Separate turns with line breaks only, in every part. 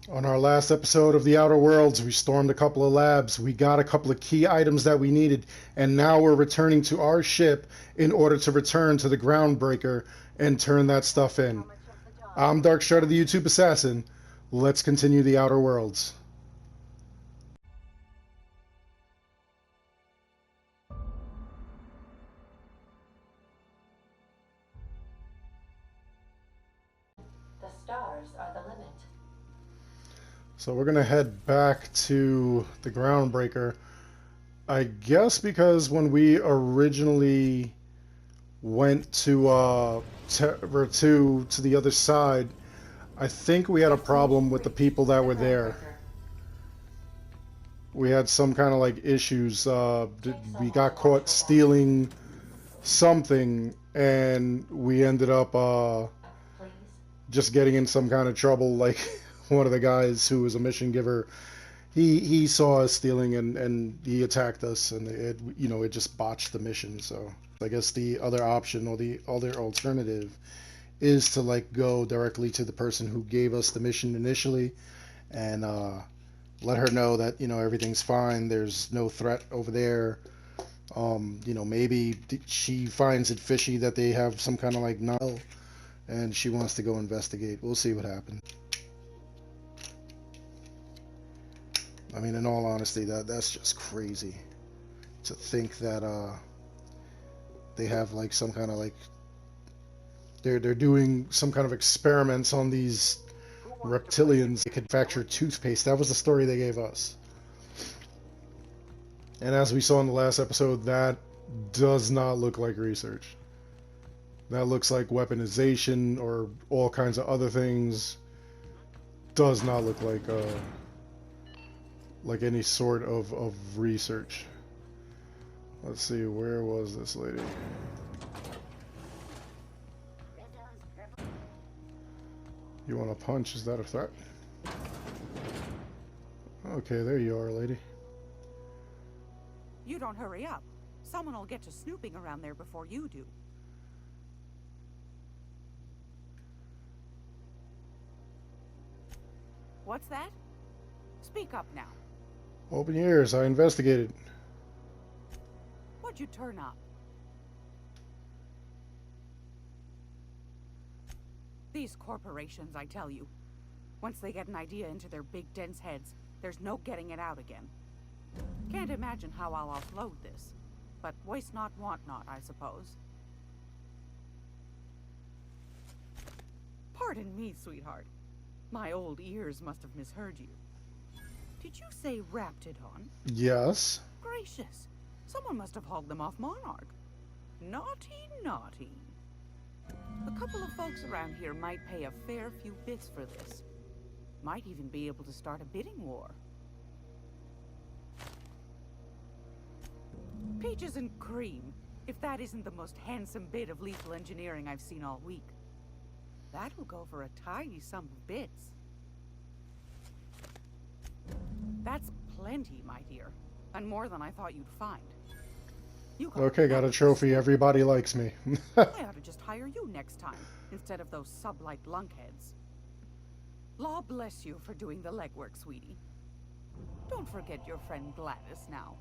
On our last episode of The Outer Worlds, we stormed a couple of labs, we got a couple of key items that we needed, and now we're returning to our ship in order to return to the Groundbreaker and turn that stuff in. I'm Dark Strider, the YouTube Assassin. Let's continue The Outer Worlds.
The stars are the limit.
So we're going to head back to the Groundbreaker. I guess because when we originally went to the other side, I think we had a problem with the people that were there. We had some kind of like issues. We got caught stealing something, and we ended up just getting in some kind of trouble. Like one of the guys who was a mission giver, he saw us stealing and he attacked us, and it just botched the mission. So I guess the other option or the other alternative is to like go directly to the person who gave us the mission initially and let her know that everything's fine, there's no threat over there. Maybe she finds it fishy that they have some kind of like null and she wants to go investigate. We'll see what happens. I mean, in all honesty, that's just crazy to think that they have like some kind of like they're doing some kind of experiments on these reptilians. They could manufacture toothpaste. That was the story they gave us. And as we saw in the last episode, that does not look like research. That looks like weaponization or all kinds of other things. Does not look like any sort of research. Let's see, where was this lady? You want to punch? Is that a threat? Okay, there you are, lady.
You don't hurry up. Someone will get to snooping around there before you do. What's that? Speak up now.
Open your ears. I investigated.
What'd you turn up? These corporations, I tell you. Once they get an idea into their big dense heads, there's no getting it out again. Can't imagine how I'll offload this. But waste not, want not, I suppose. Pardon me, sweetheart. My old ears must have misheard you. Did you say Raptidon?
Yes.
Gracious. Someone must have hauled them off Monarch. Naughty, naughty. A couple of folks around here might pay a fair few bits for this. Might even be able to start a bidding war. Peaches and cream, if that isn't the most handsome bit of lethal engineering I've seen all week. That'll go for a tidy sum of bits. That's plenty, my dear, and more than I thought you'd find.
Okay, got a trophy. Everybody likes me.
I ought to just hire you next time, instead of those sub-like lunkheads. Law bless you for doing the legwork, sweetie. Don't forget your friend Gladys now.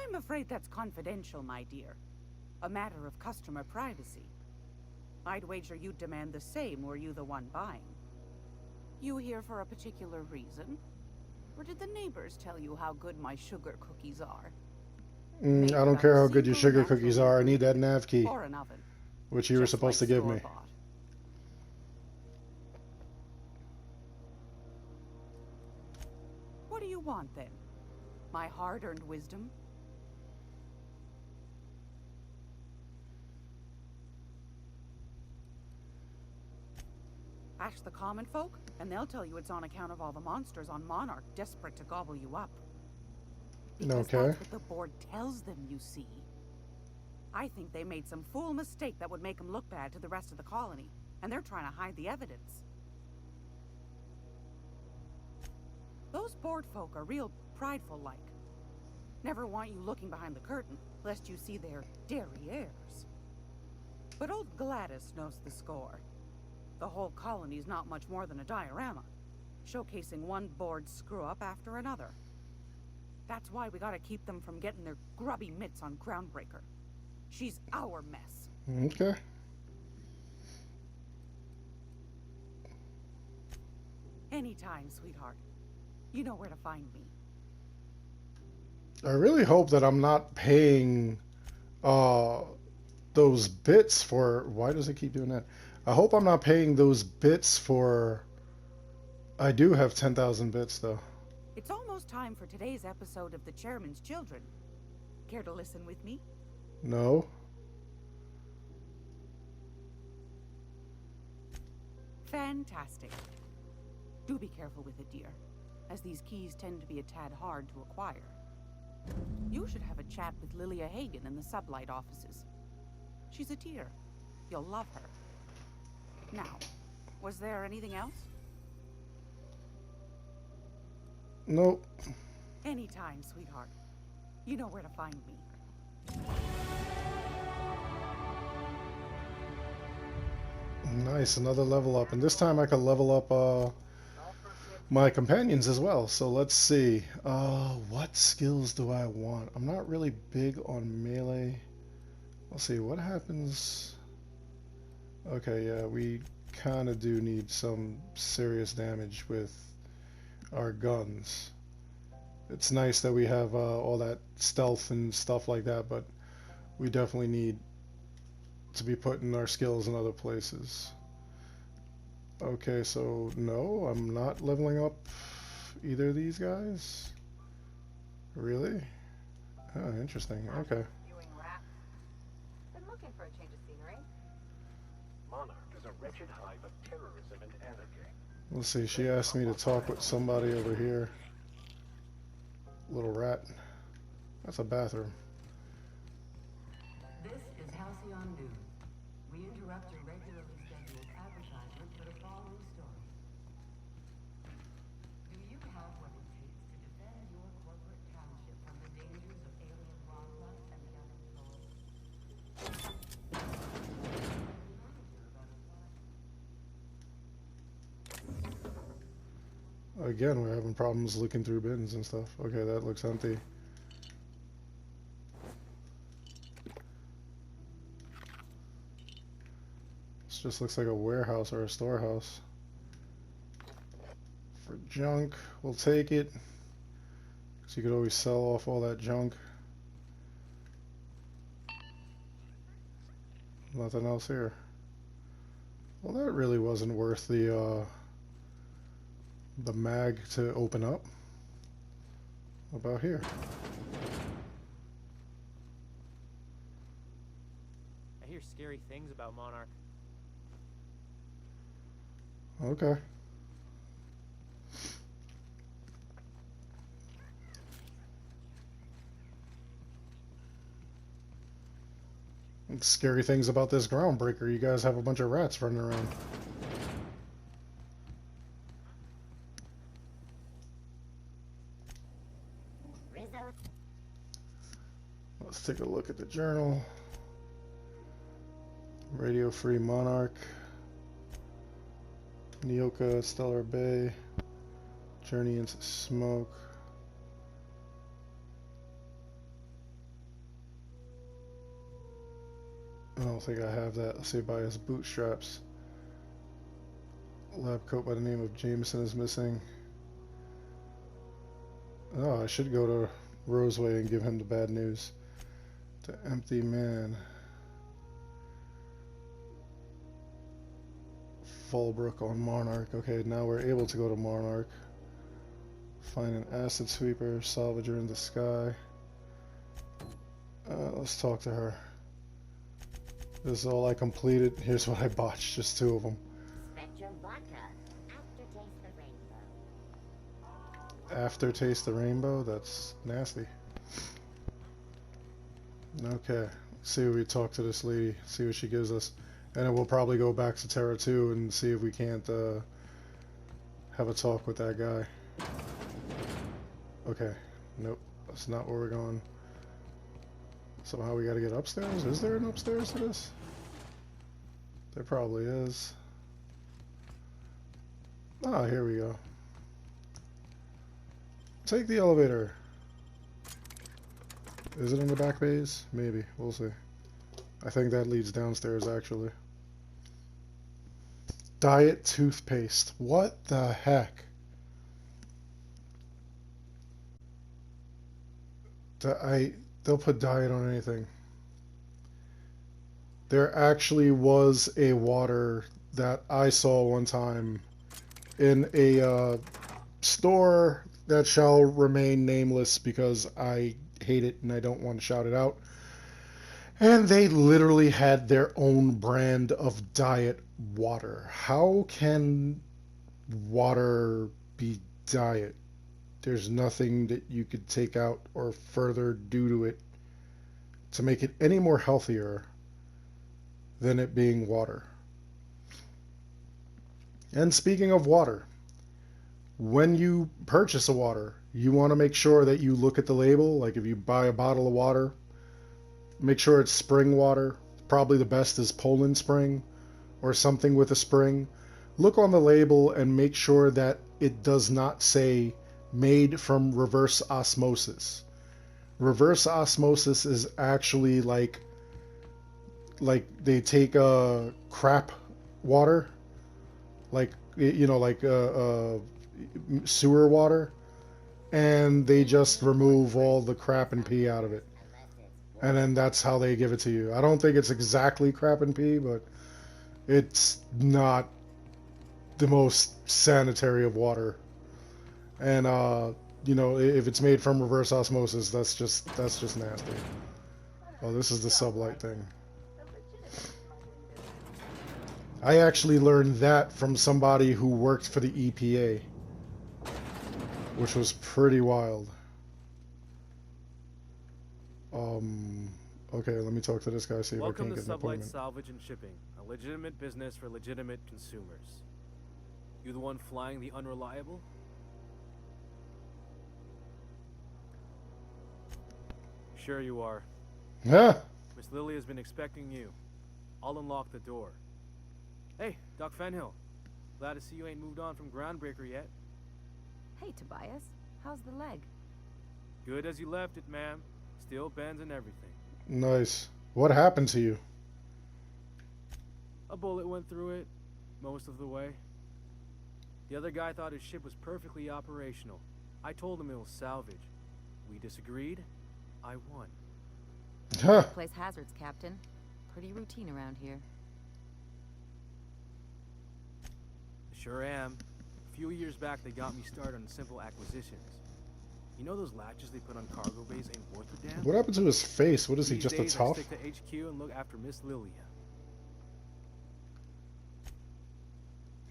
I'm afraid that's confidential, my dear. A matter of customer privacy. I'd wager you'd demand the same were you the one buying. You here for a particular reason? Or did the neighbors tell you how good my sugar cookies are?
I don't care how good your sugar cookies are. I need that nav key,
or an oven,
which you were supposed to give me.
What do you want then? My hard-earned wisdom? Ask the common folk, and they'll tell you it's on account of all the monsters on Monarch desperate to gobble you up. Because that's what the board tells them, you see. I think they made some fool mistake that would make them look bad to the rest of the colony, and they're trying to hide the evidence. Those board folk are real prideful-like. Never want you looking behind the curtain, lest you see their derrieres. But old Gladys knows the score. The whole colony's not much more than a diorama, showcasing one bored screw-up after another. That's why we gotta keep them from getting their grubby mitts on Groundbreaker. She's our mess.
Okay.
Anytime, sweetheart. You know where to find me.
I really hope that I'm not paying those bits for... Why does it keep doing that? I hope I'm not paying those bits for... I do have 10,000 bits, though.
It's almost time for today's episode of The Chairman's Children. Care to listen with me?
No.
Fantastic. Do be careful with it, dear, as these keys tend to be a tad hard to acquire. You should have a chat with Lilia Hagen in the Sublight offices. She's a dear. You'll love her. Now, was there anything else?
Nope.
Anytime, sweetheart. You know where to find me.
Nice, another level up. And this time I can level up my companions as well. So let's see. What skills do I want? I'm not really big on melee. Let's see, what happens... Okay, yeah, we kind of do need some serious damage with our guns. It's nice that we have all that stealth and stuff like that, but we definitely need to be putting our skills in other places. Okay, so no, I'm not leveling up either of these guys. Really? Oh, interesting. Okay.
Been looking for a change of scenery.
Monarch is a wretched hive of terrorism and anarchy.
Let's see, she asked me to talk with somebody over here. Little rat. That's a bathroom.
This is Halcyon News. We interrupt your regularly scheduled advertisement for the following story. Do you have what it takes to defend your corporate township from the dangers of alien wildlife and the unemployed?
Again, we're having problems looking through bins and stuff. Okay, that looks empty. This just looks like a warehouse or a storehouse. For junk, we'll take it. Because you could always sell off all that junk. Nothing else here. Well, that really wasn't worth the mag to open up. What about here?
I hear scary things about Monarch.
Okay. And scary things about this Groundbreaker. You guys have a bunch of rats running around. Let's take a look at the journal. Radio Free Monarch. Nyoka, Stellar Bay. Journey into Smoke. I don't think I have that. Let's see, by his bootstraps. Lab coat by the name of Jameson is missing. Oh, I should go to Roseway and give him the bad news. The Empty Man. Fallbrook on Monarch. Okay, now we're able to go to Monarch. Find an acid sweeper, salvager in the sky. Let's talk to her. This is all I completed. Here's what I botched, just 2 of them. Aftertaste the rainbow? That's nasty. Okay, let's see if we talk to this lady, see what she gives us. And then we'll probably go back to Terra 2 and see if we can't have a talk with that guy. Okay, nope. That's not where we're going. Somehow we gotta get upstairs? Is there an upstairs to this? There probably is. Ah, here we go. Take the elevator. Is it in the back bays? Maybe. We'll see. I think that leads downstairs, actually. Diet toothpaste. What the heck? They'll put diet on anything. There actually was a water that I saw one time in a store that shall remain nameless because I hate it and I don't want to shout it out. And they literally had their own brand of diet water. How can water be diet? There's nothing that you could take out or further do to it to make it any more healthier than it being water. And speaking of water, when you purchase a water, you want to make sure that you look at the label. Like if you buy a bottle of water, make sure it's spring water. Probably the best is Poland Spring or something with a spring. Look on the label and make sure that it does not say made from reverse osmosis. Reverse osmosis is actually like they take crap water, like sewer water, and they just remove all the crap and pee out of it, and then that's how they give it to you. I don't think it's exactly crap and pee, but it's not the most sanitary of water. And if it's made from reverse osmosis, that's just nasty. Oh, this is the sublight thing. I actually learned that from somebody who worked for the EPA, which was pretty wild. Okay, let me talk to this guy, see if I
Welcome
can
to
get an
Sublight
appointment.
Salvage and Shipping, a legitimate business for legitimate consumers. You the one flying the unreliable? Sure you are.
Yeah.
Miss Lily has been expecting you. I'll unlock the door. Hey, Doc Fenhill. Glad to see you ain't moved on from Groundbreaker yet.
Hey, Tobias. How's the leg?
Good as you left it, ma'am. Still bends and everything.
Nice. What happened to you?
A bullet went through it, most of the way. The other guy thought his ship was perfectly operational. I told him it was salvage. We disagreed. I won.
Huh.
Place hazards, Captain. Pretty routine around here.
Sure am. A few years back, they got me started on simple acquisitions. You know those latches they put on cargo bays ain't worth a damn?
What happened to his face? What is he,
These
just a
days, I
tough?
stick to HQ and look after Miss Lilia.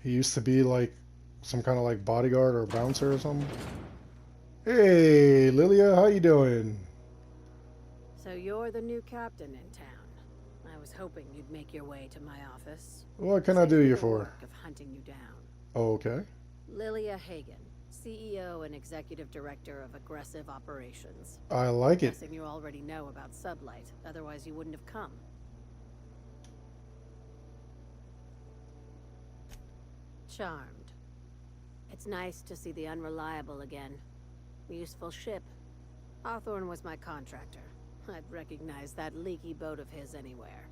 He used to be like some kind of like bodyguard or bouncer or something. Hey, Lilia, how you doing?
So you're the new captain in town. I was hoping you'd make your way to my office.
What can I
Save
do
me
you
the
for?
work of hunting you down.
Okay.
Lilia Hagen, CEO and Executive Director of Aggressive Operations.
I like it.
Guessing you already know about Sublight, otherwise you wouldn't have come. Charmed. It's nice to see the Unreliable again. Useful ship. Hawthorne was my contractor. I'd recognize that leaky boat of his anywhere.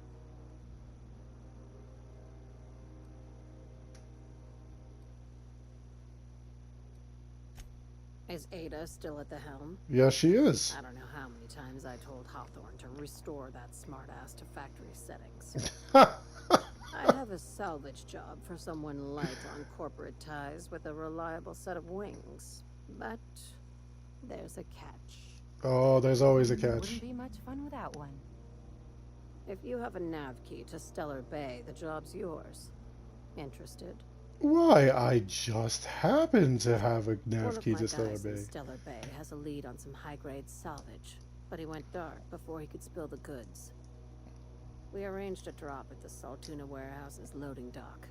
Is Ada still at the helm?
Yes, she is.
I don't know how many times I told Hawthorne to restore that smartass to factory settings. I have a salvage job for someone light on corporate ties with a reliable set of wings. But there's a catch.
Oh, there's always a catch.
Wouldn't be much fun without one.
If you have a nav key to Stellar Bay, the job's yours. Interested?
Why, I just happen to have a
One
nav
of
key
my
to Stellar
guys in
Bay.
Stellar Bay has a lead on some high-grade salvage, but he went dark before he could spill the goods. We arranged a drop at the Saltuna warehouse's loading dock.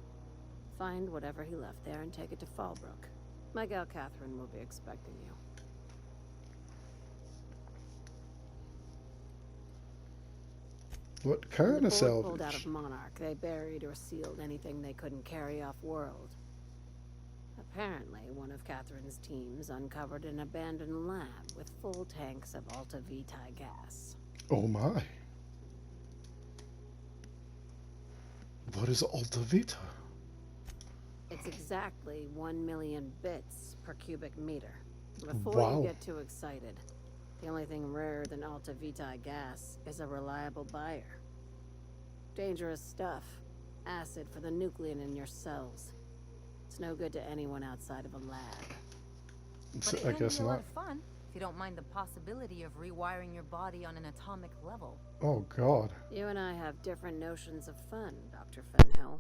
Find whatever he left there and take it to Fallbrook. My gal Catherine will be expecting you.
What
When
kind
the
of
board pulled out of
salvage?
Monarch, they buried or sealed anything they couldn't carry off-world. Apparently, one of Catherine's teams uncovered an abandoned lab with full tanks of Alta Vitae gas.
Oh my. What is Alta Vita?
It's exactly 1 million bits per cubic meter. Before you
Wow.
get too excited, the only thing rarer than Alta Vitae gas is a reliable buyer. Dangerous stuff. Acid for the nucleon in your cells. It's no good to anyone outside of a lab.
But it
I
can
guess
be a lot
not.
of fun if you don't mind the possibility of rewiring your body on an atomic level.
Oh god.
You and I have different notions of fun, Dr. Fenhill.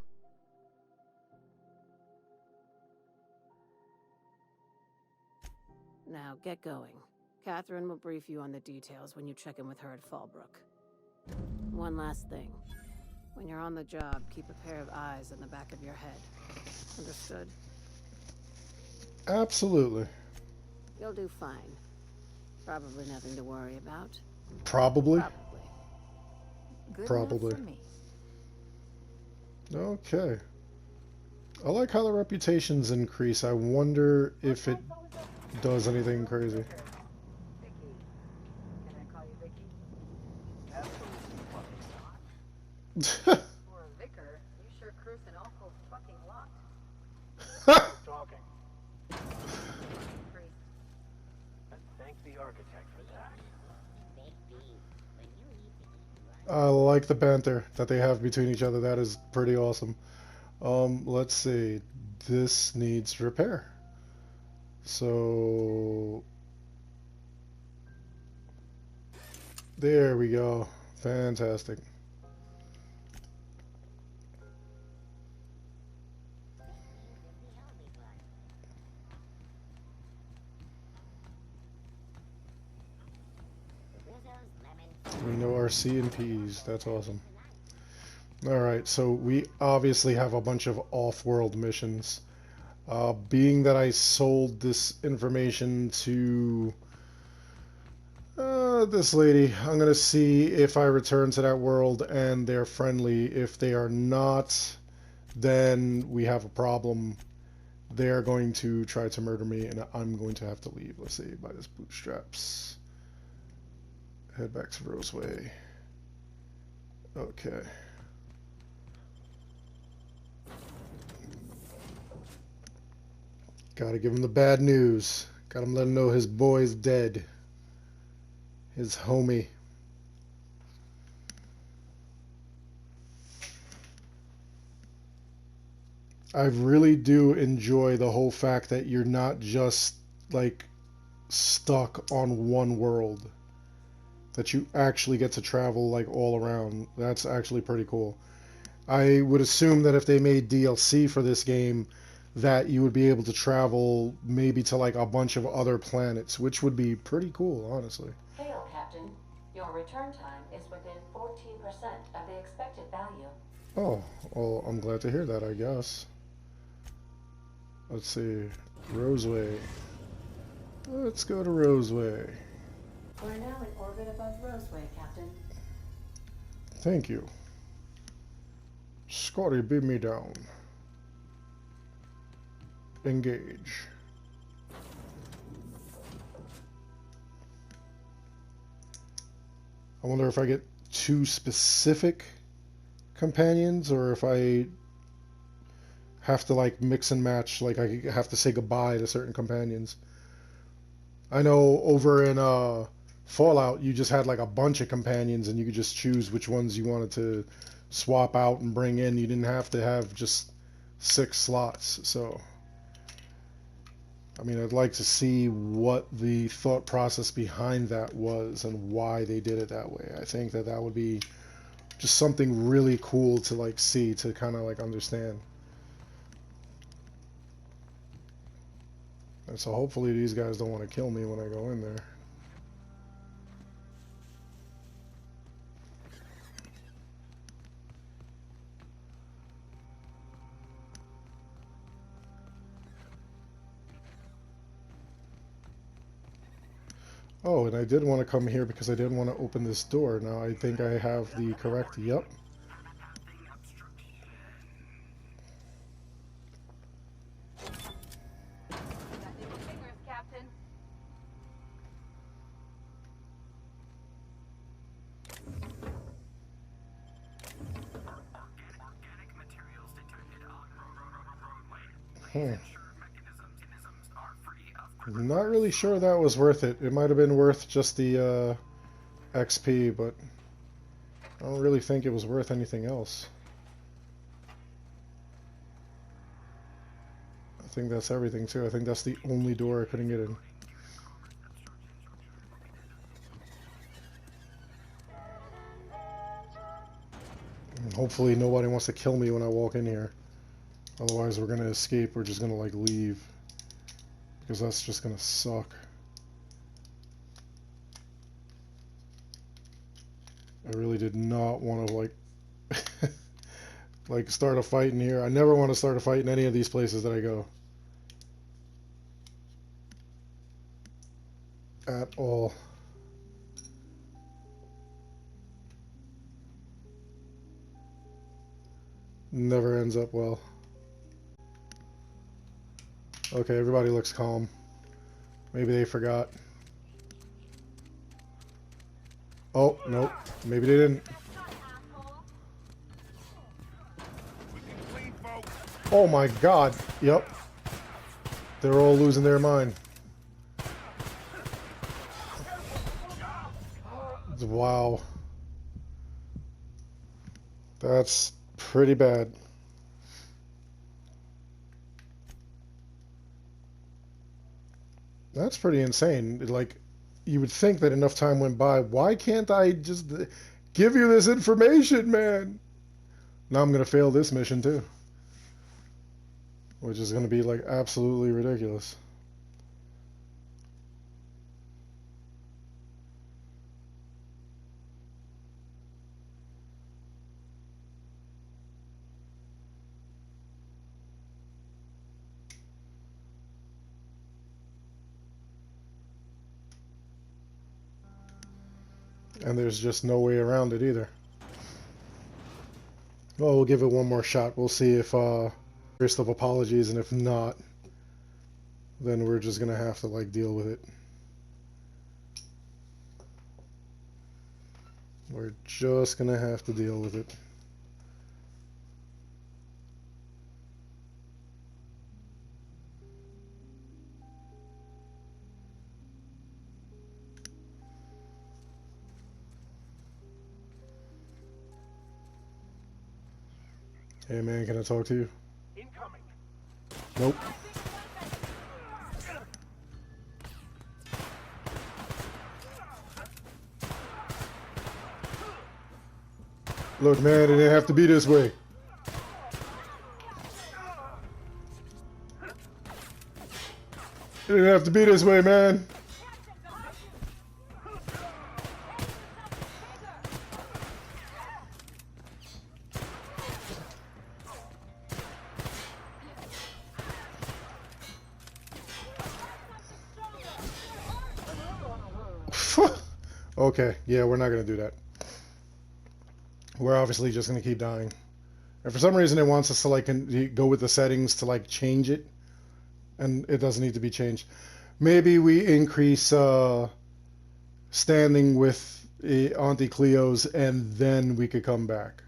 Now, get going. Catherine will brief you on the details when you check in with her at Fallbrook. One last thing. When you're on the job, keep a pair of eyes in the back of your head. Understood?
Absolutely.
You'll do fine. Probably nothing to worry about.
Probably.
Probably.
Good
Probably.
enough for me.
Okay. I like how the reputations increase. I wonder if it does anything crazy.
Vicky. Can I call you Vicky?
Absolutely fucking not.
For a vicar, you sure cruise an awful fucking lot.
Who's talking?
Priest.
And thank the architect for that.
I like the banter that they have between each other. That is pretty awesome. Let's see. This needs repair. So there we go. Fantastic. We know our C and P's. That's awesome. Alright, so we obviously have a bunch of off-world missions. Being that I sold this information to this lady, I'm going to see if I return to that world and they're friendly. If they are not, then we have a problem. They're going to try to murder me and I'm going to have to leave. Let's see, by this bootstraps. Head back to Roseway. Okay. Gotta give him the bad news. Gotta let him know his boy's dead. His homie. I really do enjoy the whole fact that you're not just like stuck on one world. That you actually get to travel like all around. That's actually pretty cool. I would assume that if they made DLC for this game, that you would be able to travel maybe to like a bunch of other planets, which would be pretty cool, honestly.
Hail, Captain. Your return time is within 14% of the expected value.
Oh, well, I'm glad to hear that, I guess. Let's see. Roseway. Let's go to Roseway.
We're now in orbit above Roseway, Captain.
Thank you. Scotty, beam me down. Engage. I wonder if I get two specific companions or if I have to like mix and match, like I have to say goodbye to certain companions. I know over in Fallout you just had like a bunch of companions and you could just choose which ones you wanted to swap out and bring in. You didn't have to have just 6 slots. So I mean, I'd like to see what the thought process behind that was and why they did it that way. I think that that would be just something really cool to like see, to kind of like understand. And so hopefully these guys don't want to kill me when I go in there. Oh, and I did want to come here because I didn't want to open this door. Now I think I have the correct... Yep. Hmm. Not really sure that was worth it. It might have been worth just the XP, but I don't really think it was worth anything else. I think that's everything too. I think that's the only door I couldn't get in. And hopefully nobody wants to kill me when I walk in here. Otherwise we're gonna escape. We're just gonna like leave. Because that's just gonna suck. I really did not want to like like start a fight in here. I never want to start a fight in any of these places that I go. At all. Never ends up well. Okay, everybody looks calm. Maybe they forgot. Oh, nope. Maybe they didn't. Oh my god. Yep. They're all losing their mind. Wow. That's pretty bad. That's pretty insane. Like, you would think that enough time went by. Why can't I just give you this information, man? Now I'm going to fail this mission, too. Which is going to be, like, absolutely ridiculous. And there's just no way around it either. Well, we'll give it one more shot. We'll see if first of apologies, and if not, then we're just gonna have to like deal with it. We're just gonna have to deal with it. Hey man, can I talk to you?
Incoming.
Nope. Look man, it didn't have to be this way. It didn't have to be this way, man. Okay, yeah, we're not going to do that. We're obviously just going to keep dying. And for some reason it wants us to like go with the settings to like change it. And it doesn't need to be changed. Maybe we increase standing with Auntie Cleo's and then we could come back.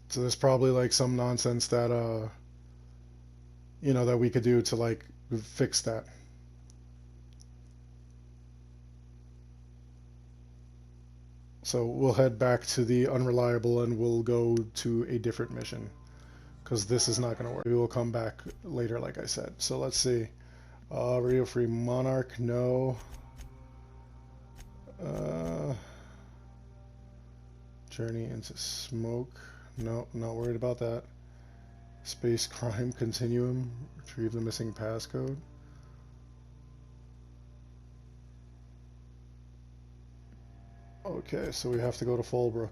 So there's probably like some nonsense that you know, that we could do to like fix that. So we'll head back to the unreliable and we'll go to a different mission. Because this is not going to work. We will come back later, like I said. So let's see. Radio Free Monarch, no. Journey into Smoke, no, not worried about that. Space Crime Continuum, retrieve the missing passcode. Okay, so we have to go to Fallbrook.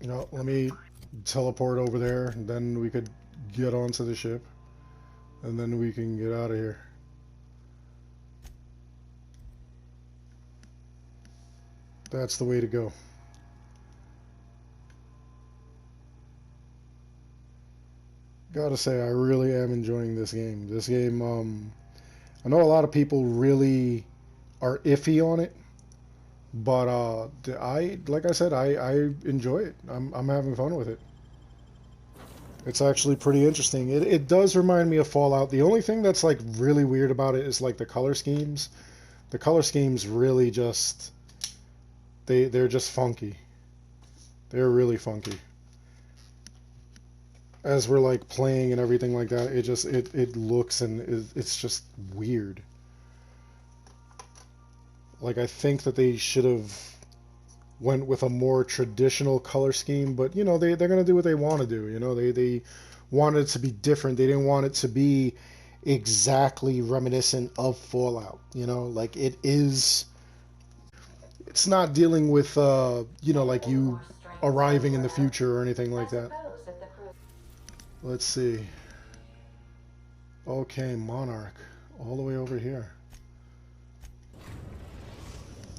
You know, let me teleport over there, and then we could get onto the ship, and then we can get out of here. That's the way to go. Gotta say, I really am enjoying this game. This game, I know a lot of people really are iffy on it, but like I said, I enjoy it. I'm having fun with it. It's actually pretty interesting. It does remind me of Fallout. The only thing that's like really weird about it is like the color schemes. The color schemes really just they're just funky. They're really funky. As we're like playing and everything like that, it looks and it's just weird. Like I think that they should have went with a more traditional color scheme, but you know they're gonna do what they want to do. You know they wanted it to be different. They didn't want it to be exactly reminiscent of Fallout. You know, like it is. It's not dealing with you know, like you arriving in the future or anything like that. Let's see. Okay, Monarch, all the way over here.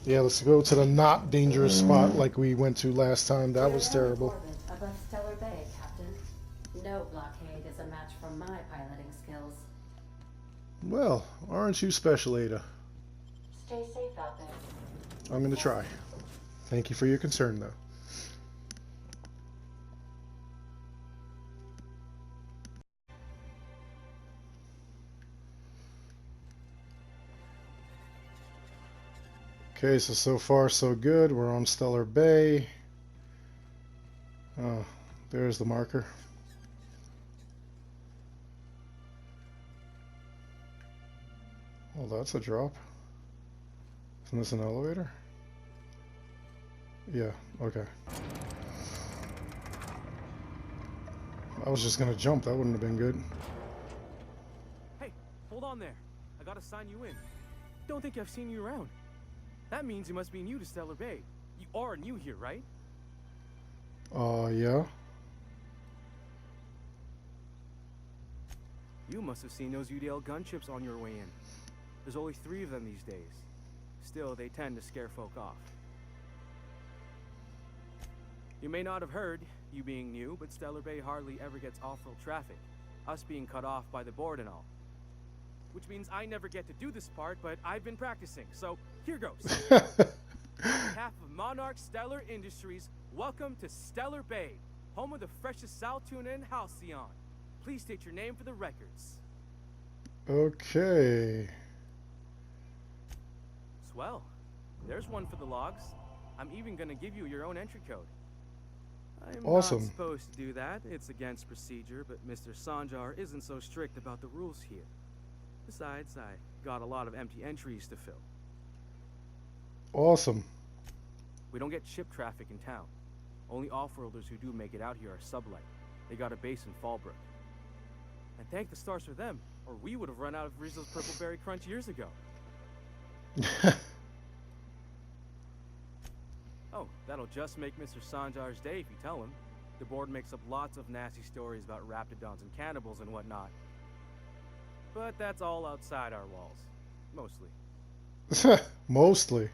Yeah, let's go to the not dangerous spot like we went to last time. That was terrible.
Above Stellar Bay, Captain. No blockade is a match for my piloting skills.
Well, aren't you special, Ada?
Stay safe out there.
I'm gonna try. Thank you for your concern, though. Okay, so far so good. We're on Stellar Bay. Oh, there's the marker. Well, that's a drop. Isn't this an elevator? Yeah, okay. I was just gonna jump. That wouldn't have been good.
Hey, hold on there. I gotta sign you in. Don't think I've seen you around. That means you must be new to Stellar Bay. You are new here, right?
Yeah.
You must have seen those UDL gunships on your way in. There's only 3 of them these days. Still, they tend to scare folk off. You may not have heard, you being new, but Stellar Bay hardly ever gets off-road traffic. Us being cut off by the board and all. Which means I never get to do this part, but I've been practicing, so here goes. On behalf of Monarch Stellar Industries, welcome to Stellar Bay, home of the freshest sal tuna in Halcyon. Please state your name for the records.
Okay.
Swell. There's one for the logs. I'm even gonna give you your own entry code. I'm
Awesome.
not supposed to do that. It's against procedure, but Mr. Sanjar isn't so strict about the rules here. Besides, I got a lot of empty entries to fill.
Awesome.
We don't get ship traffic in town. Only off-worlders who do make it out here are sublight. They got a base in Fallbrook. And thank the stars for them, or we would have run out of Rizzo's Purple Berry Crunch years ago. Oh, that'll just make Mr. Sanjar's day if you tell him. The board makes up lots of nasty stories about raptidons and cannibals and whatnot. But that's all outside our walls. Mostly.
Mostly.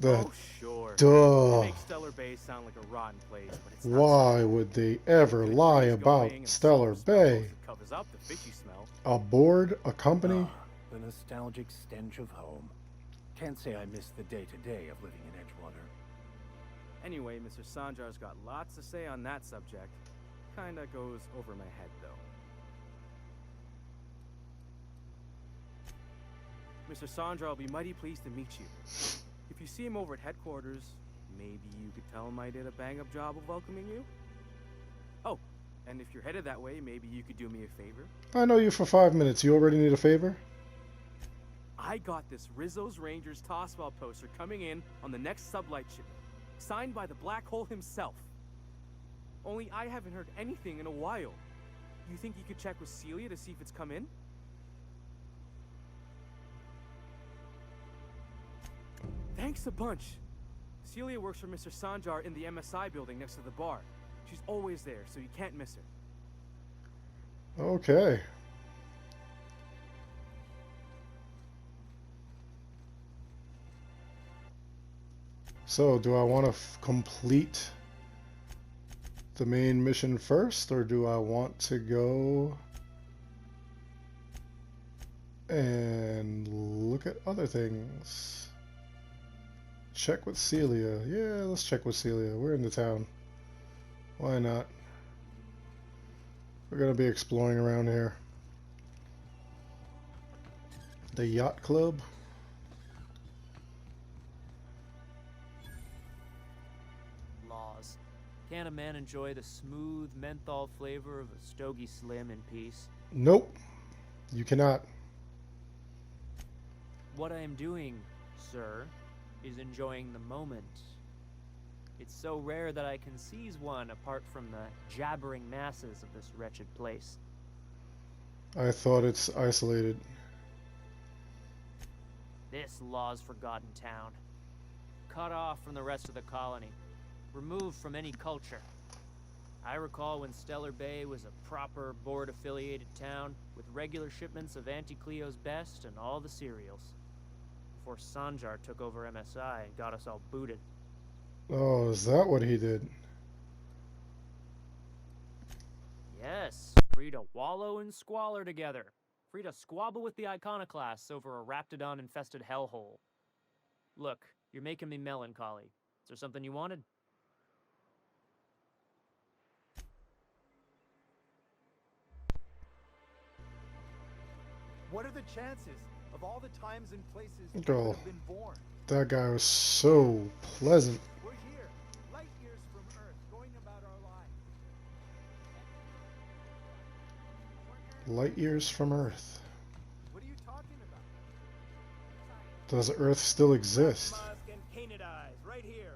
Oh, sure.
Duh.
It makes Stellar Bay sound like a rotten place, but it's not.
Why would they ever lie about Stellar Bay?
Covers up the fishy smell.
A board, a company?
The nostalgic stench of home. Can't say I miss the day-to-day of living in Edgewater.
Anyway, Mr. Sanjar's got lots to say on that subject. Kinda goes over my head, though. Mr. Sanjar will be mighty pleased to meet you. If you see him over at headquarters, maybe you could tell him I did a bang-up job of welcoming you? Oh, and if you're headed that way, maybe you could do me a favor?
I know you for 5 minutes. You already need a favor?
I got this Rizzo's Rangers Tosswell poster coming in on the next sublight shipment, signed by the Black Hole himself. Only I haven't heard anything in a while. You think you could check with Celia to see if it's come in? Thanks a bunch. Celia works for Mr. Sanjar in the MSI building next to the bar. She's always there, so you can't miss her.
Okay. So, do I want to complete the main mission first, or do I want to go and look at other things? Check with Celia. Yeah, let's check with Celia. We're in the town. Why not? We're gonna be exploring around here. The yacht club.
Laws. Can't a man enjoy the smooth menthol flavor of a Stogie Slim in peace?
Nope. You cannot.
What I am doing, sir, is enjoying the moment. It's so rare that I can seize one apart from the jabbering masses of this wretched place.
I thought it's isolated.
This law's forgotten town. Cut off from the rest of the colony. Removed from any culture. I recall when Stellar Bay was a proper board-affiliated town with regular shipments of Auntie Cleo's best and all the cereals. Before Sanjar took over MSI and got us all booted.
Oh, is that what he did?
Yes, free to wallow in squalor together. Free to squabble with the iconoclasts over a raptidon-infested hellhole. Look, you're making me melancholy. Is there something you wanted?
What are the chances of all the times and places we
Oh,
could have been born?
that guy was so pleasant.
We're here, light years from Earth, going about our lives.
Light years from Earth.
What are you talking about?
Does Earth still exist?
Musk and painted eyes, right here.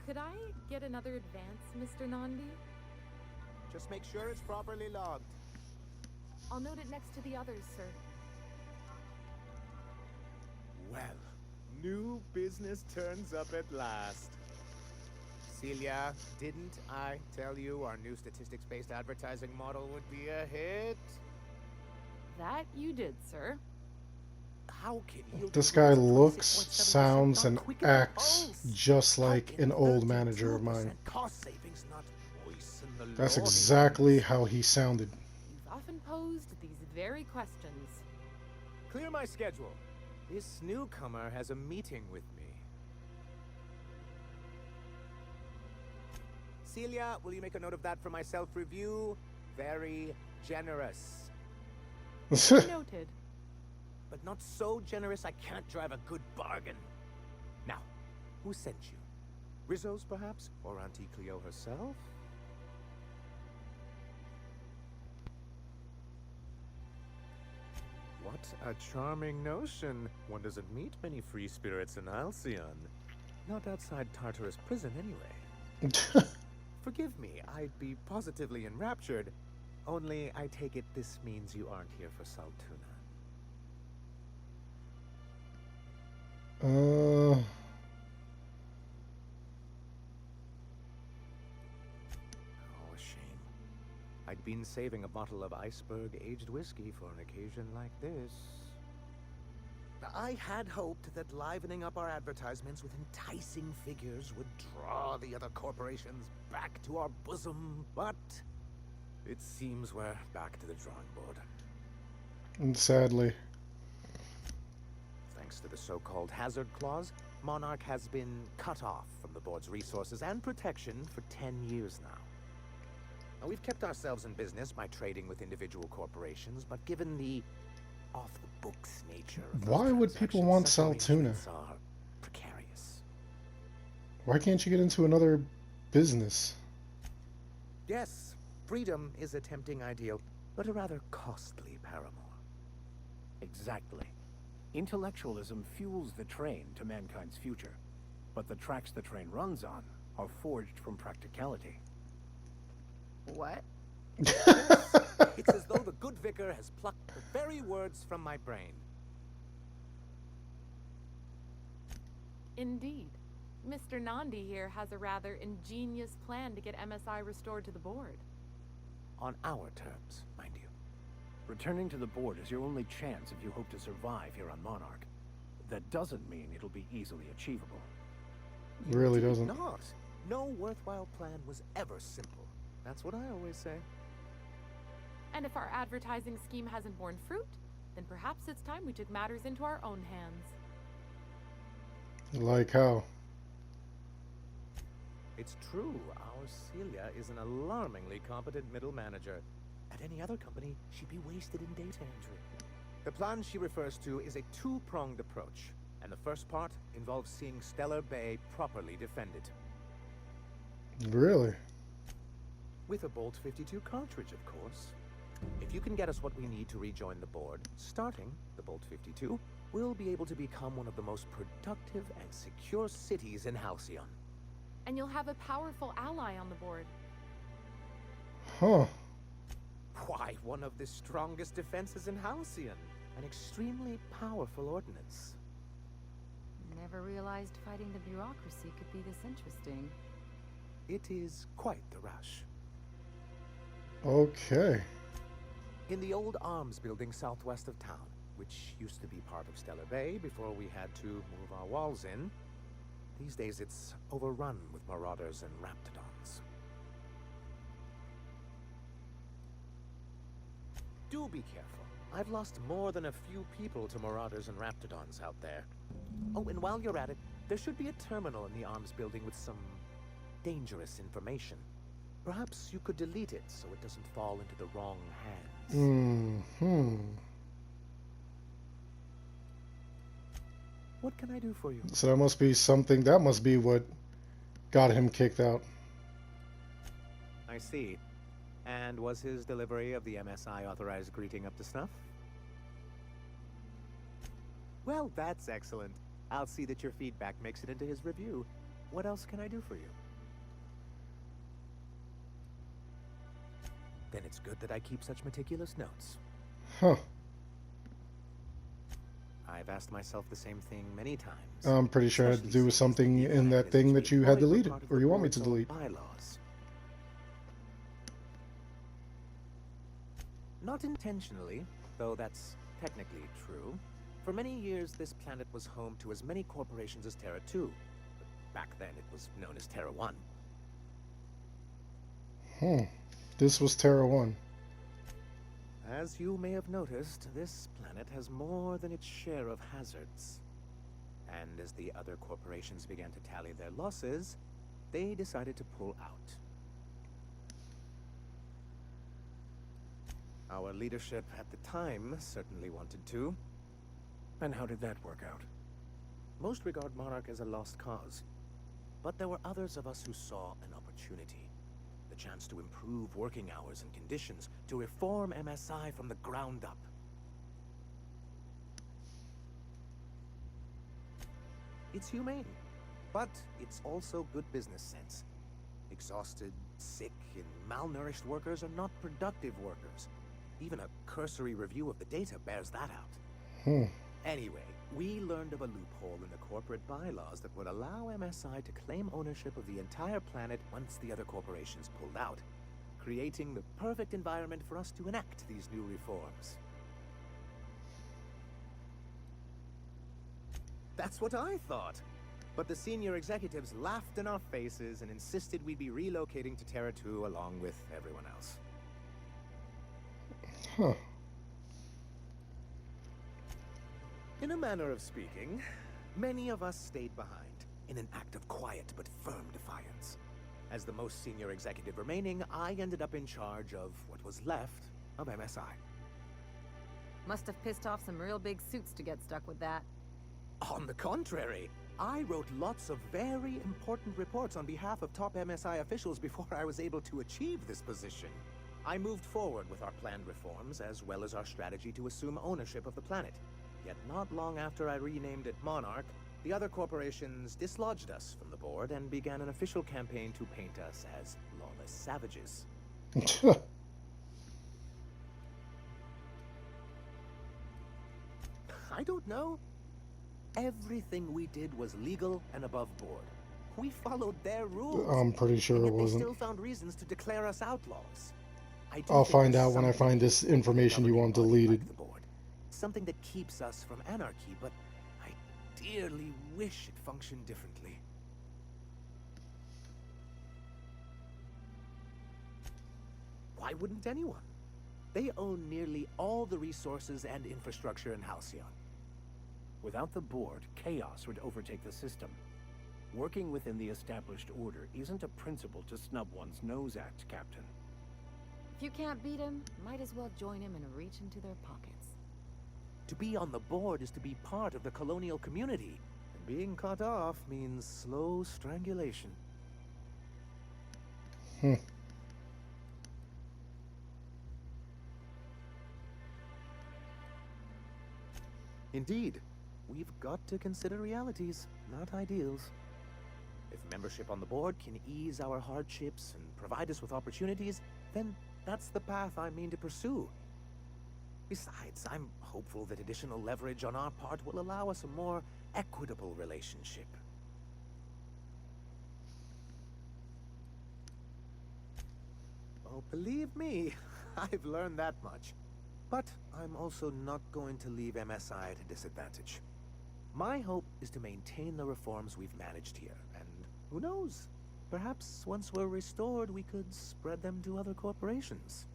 Could I get another advance, Mr. Nandi?
Just make sure it's properly logged.
I'll note it next to the others, sir.
Well, new business turns up at last. Celia, didn't I tell you our new statistics-based advertising model would be a hit?
That you did, sir.
How can you?
This guy looks, sounds, and acts just like an old manager of mine.
Cost savings not voice in the
That's
Lord.
exactly how he sounded.
You've often posed these very questions.
Clear my schedule. This newcomer has a meeting with me. Celia, will you make a note of that for my self-review? Very generous.
Noted.
But not so generous I can't drive a good bargain. Now, who sent you? Rizzo's, perhaps? Or Auntie Cleo herself? What a charming notion. One doesn't meet many free spirits in Alcyon. Not outside Tartarus prison, anyway. Forgive me, I'd be positively enraptured. Only, I take it this means you aren't here for Saltuna. Oh, a shame. I'd been saving a bottle of iceberg-aged whiskey for an occasion like this. I had hoped that livening up our advertisements with enticing figures would draw the other corporations back to our bosom, but it seems we're back to the drawing board.
And sadly.
Thanks to the so-called hazard clause, Monarch has been cut off from the board's resources and protection for 10 years now. Now, we've kept ourselves in business by trading with individual corporations, but given the off-the-books nature of those
Why would people want
such
Saltuna?
arrangements are precarious.
Why can't you get into another business?
Yes, freedom is a tempting ideal, but a rather costly paramour.
Exactly. Intellectualism fuels the train to mankind's future, but the tracks the train runs on are forged from practicality.
What?
It's as though the good vicar has plucked the very words from my brain.
Indeed. Mr. Nandi here has a rather ingenious plan to get MSI restored to the board.
On our terms, mind you. Returning to the board is your only chance if you hope to survive here on Monarch. That doesn't mean it'll be easily achievable.
Really
Indeed
doesn't.
Not. No worthwhile plan was ever simple. That's what I always say.
And if our advertising scheme hasn't borne fruit, then perhaps it's time we took matters into our own hands.
Like how?
It's true, our Celia is an alarmingly competent middle manager. At any other company, she'd be wasted in data entry. The plan she refers to is a two-pronged approach, and the first part involves seeing Stellar Bay properly defended.
Really?
With a Bolt 52 cartridge, of course. If you can get us what we need to rejoin the board, starting the Bolt 52, we'll be able to become one of the most productive and secure cities in Halcyon.
And you'll have a powerful ally on the board.
Huh.
Why, one of the strongest defenses in Halcyon. An extremely powerful ordnance.
Never realized fighting the bureaucracy could be this interesting.
It is quite the rush.
Okay.
In the old arms building southwest of town, which used to be part of Stellar Bay before we had to move our walls in, these days it's overrun with marauders and raptidons. Do be careful. I've lost more than a few people to marauders and raptidons out there. Oh, and while you're at it, there should be a terminal in the arms building with some dangerous information. Perhaps you could delete it so it doesn't fall into the wrong hands. What can I do for you?
So that must be something, that must be what got him kicked out.
I see. And was his delivery of the MSI authorized greeting up to snuff? Well, that's excellent. I'll see that your feedback makes it into his review. What else can I do for you? Then it's good that I keep such meticulous notes.
Huh.
I've asked myself the same thing many times.
I'm pretty sure it had to do with something in that thing that you had deleted, or you want me to delete.
Bylaws. Not intentionally, though that's technically true. For many years, this planet was home to as many corporations as Terra 2. But back then, it was known as Terra 1.
This was Terra 1.
As you may have noticed, this planet has more than its share of hazards. And as the other corporations began to tally their losses, they decided to pull out. Our leadership at the time certainly wanted to.
And how did that work out?
Most regard Monarch as a lost cause. But there were others of us who saw an opportunity. The chance to improve working hours and conditions, to reform MSI from the ground up. It's humane, but it's also good business sense. Exhausted, sick, and malnourished workers are not productive workers. Even a cursory review of the data bears that out. Anyway, we learned of a loophole in the corporate bylaws that would allow MSI to claim ownership of the entire planet once the other corporations pulled out, creating the perfect environment for us to enact these new reforms. That's what I thought. But the senior executives laughed in our faces and insisted we'd be relocating to Terra 2 along with everyone else.
Huh.
In a manner of speaking, many of us stayed behind, in an act of quiet but firm defiance. As the most senior executive remaining, I ended up in charge of what was left of MSI.
Must have pissed off some real big suits to get stuck with that.
On the contrary, I wrote lots of very important reports on behalf of top MSI officials before I was able to achieve this position. I moved forward with our planned reforms, as well as our strategy to assume ownership of the planet. Yet not long after I renamed it Monarch, the other corporations dislodged us from the board and began an official campaign to paint us as lawless savages. I don't know. Everything we did was legal and above board. We followed their rules.
I'm pretty sure
and
it
yet they
wasn't.
still found reasons to declare us outlaws. I do
I'll
think
find
there's
out when I
something
find this
in the
information you
governing
want
body
deleted.
like the board. Something that keeps us from anarchy, but I dearly wish it functioned differently. Why wouldn't anyone? They own nearly all the resources and infrastructure in Halcyon.
Without the board, chaos would overtake the system. Working within the established order isn't a principle to snub one's nose at, Captain.
If you can't beat him, might as well join him and reach into their pockets.
To be on the board is to be part of the colonial community, and being cut off means slow strangulation. Indeed, we've got to consider realities, not ideals. If membership on the board can ease our hardships and provide us with opportunities, then that's the path I mean to pursue. Besides, I'm hopeful that additional leverage on our part will allow us a more equitable relationship. Oh, believe me, I've learned that much. But I'm also not going to leave MSI at a disadvantage. My hope is to maintain the reforms we've managed here, and who knows? Perhaps once we're restored, we could spread them to other corporations.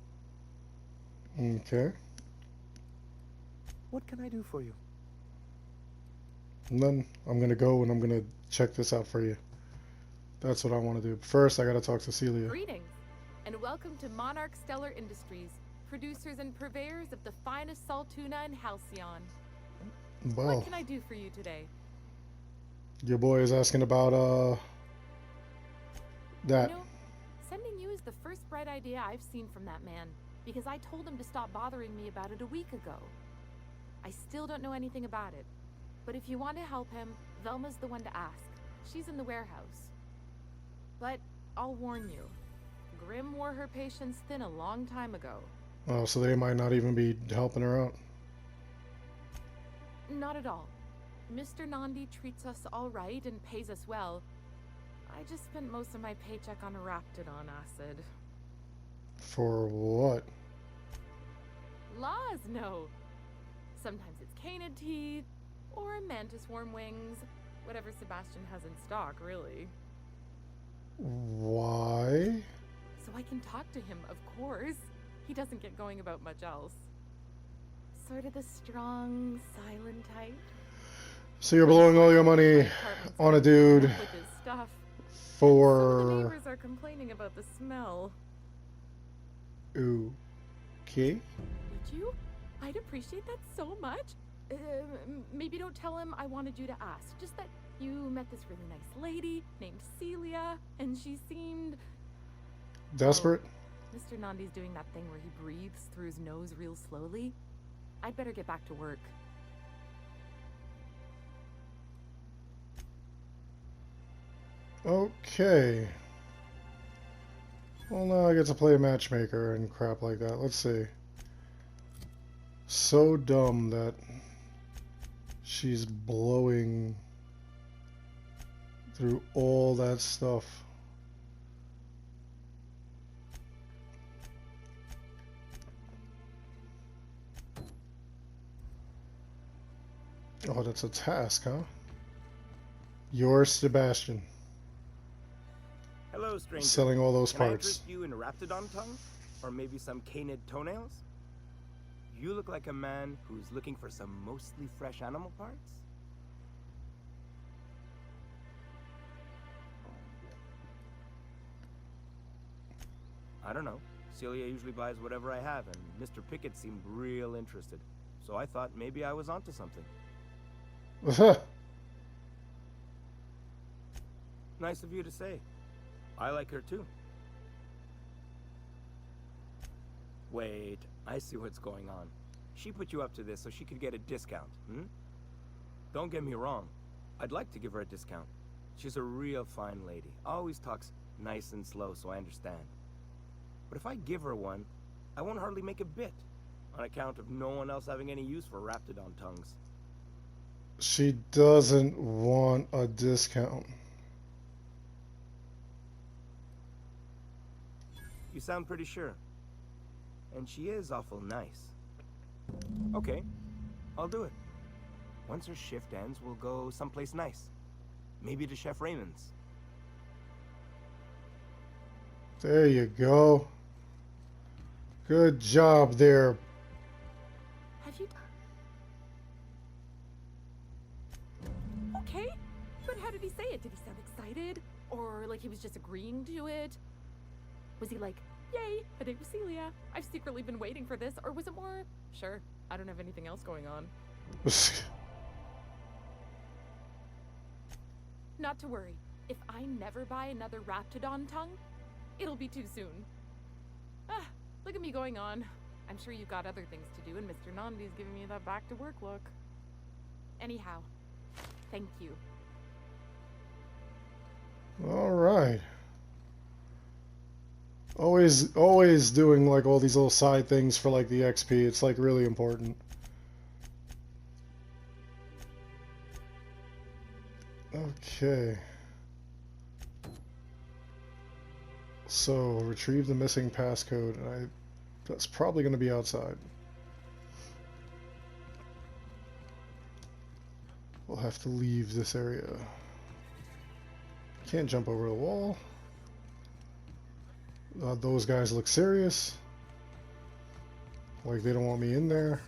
Okay.
What can I do for you?
And then I'm gonna go and I'm gonna check this out for you. That's what I want to do. First, I gotta talk to Celia.
Greetings, and welcome to Monarch Stellar Industries, producers and purveyors of the finest salt tuna in Halcyon.
Well,
What can I do for you today?
your boy is asking about that.
You know, sending you is the first bright idea I've seen from that man, because I told him to stop bothering me about it a week ago. I still don't know anything about it, but if you want to help him, Velma's the one to ask. She's in the warehouse. But I'll warn you, Grimm wore her patience thin a long time ago.
Oh, so they might not even be helping her out.
Not at all. Mr. Nandi treats us all right and pays us well. I just spent most of my paycheck on Raptidon acid.
For what?
Laws, no. Sometimes it's canid teeth, or mantis worm wings. Whatever Sebastian has in stock, really.
Why?
So I can talk to him, of course. He doesn't get going about much else. Sort of the strong, silent type.
So you're blowing all your money on a dude
With his stuff. Some of the
for...
neighbors are complaining about the smell.
Okay.
Would you? I'd appreciate that so much. Maybe don't tell him I wanted you to ask. Just that you met this really nice lady named Celia, and she seemed...
Desperate?
Oh, Mr. Nandi's doing that thing where he breathes through his nose real slowly. I'd better get back to work.
Okay. Well, now I get to play a matchmaker and crap like that. Let's see. So dumb that she's blowing through all that stuff. Oh, that's a task, huh? Yours, Sebastian.
Hello, stranger.
Selling all those
Can I
parts.
interest you in Raptidon tongue? Or maybe some canid toenails? You look like a man who's looking for some mostly fresh animal parts? I don't know. Celia usually buys whatever I have, and Mr. Pickett seemed real interested. So I thought maybe I was onto something. Nice of you to say. I like her too. Wait, I see what's going on. She put you up to this so she could get a discount, hmm? Don't get me wrong. I'd like to give her a discount. She's a real fine lady. Always talks nice and slow, so I understand. But if I give her one, I won't hardly make a bit, on account of no one else having any use for Raptidon tongues.
She doesn't want a discount.
You sound pretty sure. And she is awful nice. Okay, I'll do it. Once her shift ends, we'll go someplace nice. Maybe to Chef Raymond's.
There you go. Good job there.
Have you... Okay, but how did he say it? Did he sound excited? Or like he was just agreeing to it? Was he like, yay, a date with Celia. I've secretly been waiting for this. Or was it more, sure, I don't have anything else going on. Not to worry. If I never buy another Raptidon tongue, it'll be too soon. Ah, look at me going on. I'm sure you've got other things to do, and Mr. Nandi's giving me that back-to-work look. Anyhow, thank you.
All right. Always doing like all these little side things for like the XP. It's like really important. Okay. So, retrieve the missing passcode, and that's probably going to be outside. We'll have to leave this area. Can't jump over the wall. Those guys look serious. Like they don't want me in there.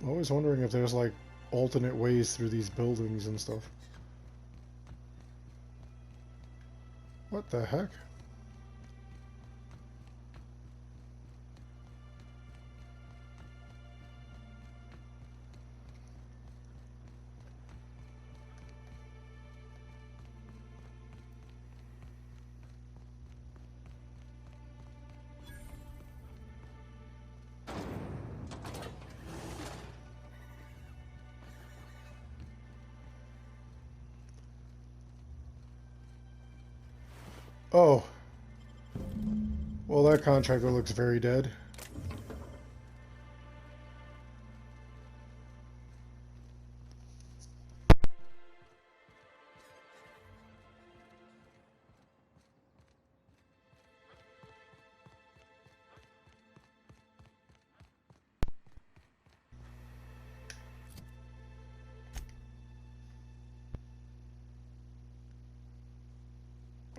Always wondering if there's like alternate ways through these buildings and stuff. What the heck? Oh. Well, that contractor looks very dead.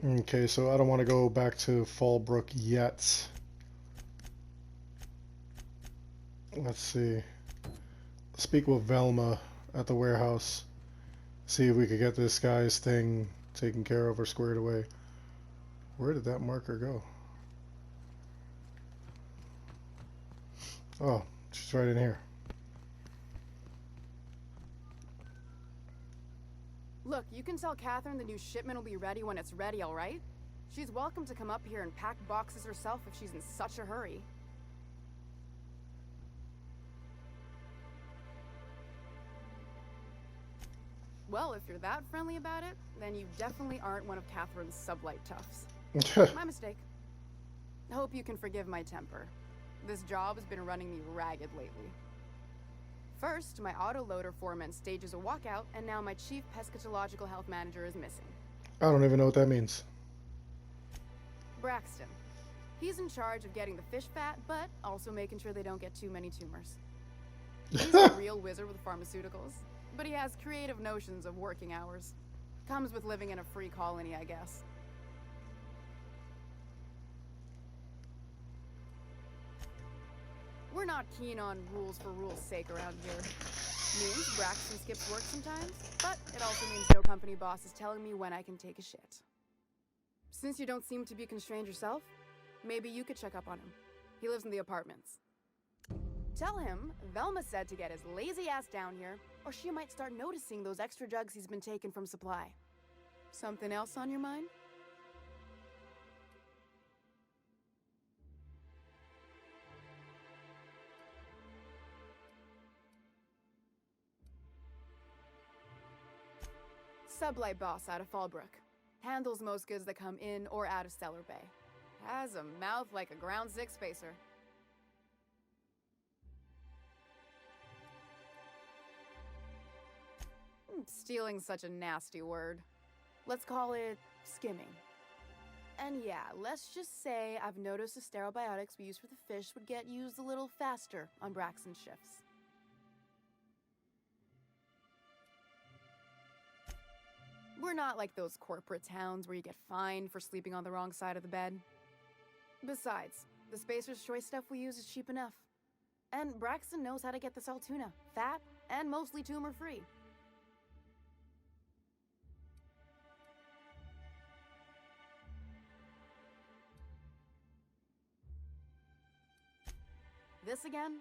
Okay, so I don't want to go back to Fallbrook yet. Let's see. Speak with Velma at the warehouse. See if we could get this guy's thing taken care of or squared away. Where did that marker go? Oh, she's right in here.
Look, you can tell Catherine the new shipment will be ready when it's ready, all right? She's welcome to come up here and pack boxes herself if she's in such a hurry. Well, if you're that friendly about it, then you definitely aren't one of Catherine's sublight toughs. My mistake. Hope you can forgive my temper. This job has been running me ragged lately. First, my autoloader foreman stages a walkout, and now my chief pescatological health manager is missing.
I don't even know what that means.
Braxton. He's in charge of getting the fish fat, but also making sure they don't get too many tumors. He's a real wizard with pharmaceuticals, but he has creative notions of working hours. Comes with living in a free colony, I guess. We're not keen on rules for rules' sake around here. Means Braxton skips work sometimes, but it also means no company boss is telling me when I can take a shit. Since you don't seem to be constrained yourself, maybe you could check up on him. He lives in the apartments. Tell him Velma said to get his lazy ass down here, or she might start noticing those extra jugs he's been taking from supply. Something else on your mind? Sublight boss out of Fallbrook. Handles most goods that come in or out of Stellar Bay. Has a mouth like a ground six spacer. Stealing's such a nasty word. Let's call it skimming. And yeah, let's just say I've noticed the stereobiotics we use for the fish would get used a little faster on Braxton shifts. We're not like those corporate towns where you get fined for sleeping on the wrong side of the bed. Besides, the Spacer's Choice stuff we use is cheap enough. And Braxton knows how to get the salt tuna, fat and mostly tumor-free. This again?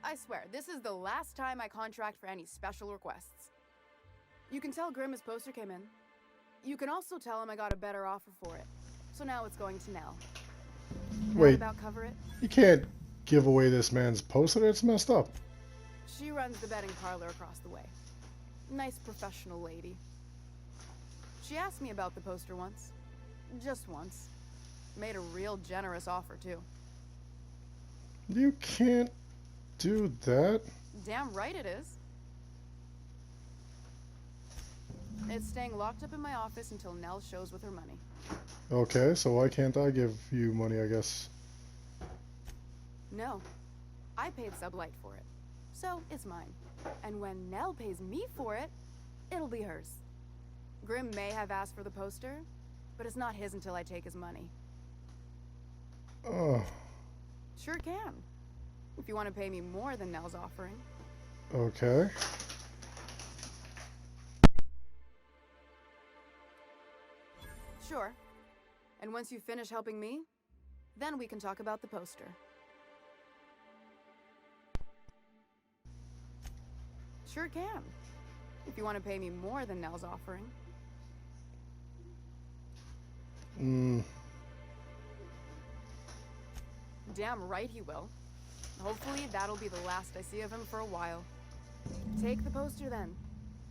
I swear, this is the last time I contract for any special requests. You can tell Grimm his poster came in. You can also tell him I got a better offer for it. So now it's going to Nell.
Wait,
about cover it?
You can't give away this man's poster. It's messed up.
She runs the betting parlor across the way. Nice professional lady. She asked me about the poster once. Just once. Made a real generous offer, too.
You can't do that.
Damn right it is. It's staying locked up in my office until Nell shows with her money.
Okay, so why can't I give you money, I guess?
No. I paid Sublight for it. So, it's mine. And when Nell pays me for it, it'll be hers. Grimm may have asked for the poster, but it's not his until I take his money.
Oh.
Sure can. If you want to pay me more than Nell's offering.
Okay.
Sure. And once you finish helping me, then we can talk about the poster. Sure can. If you want to pay me more than Nell's offering. Damn right he will. Hopefully that'll be the last I see of him for a while. Take the poster then.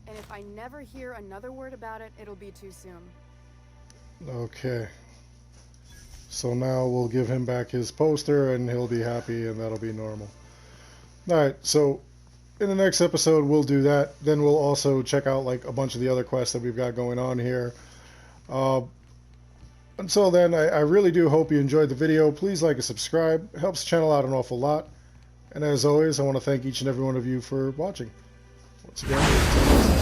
And if I never hear another word about it, it'll be too soon.
Okay. So now we'll give him back his poster and he'll be happy and that'll be normal. Alright, so in the next episode we'll do that. Then we'll also check out like a bunch of the other quests that we've got going on here. Until then, I really do hope you enjoyed the video. Please like and subscribe. It helps the channel out an awful lot. And as always, I want to thank each and every one of you for watching. Once again,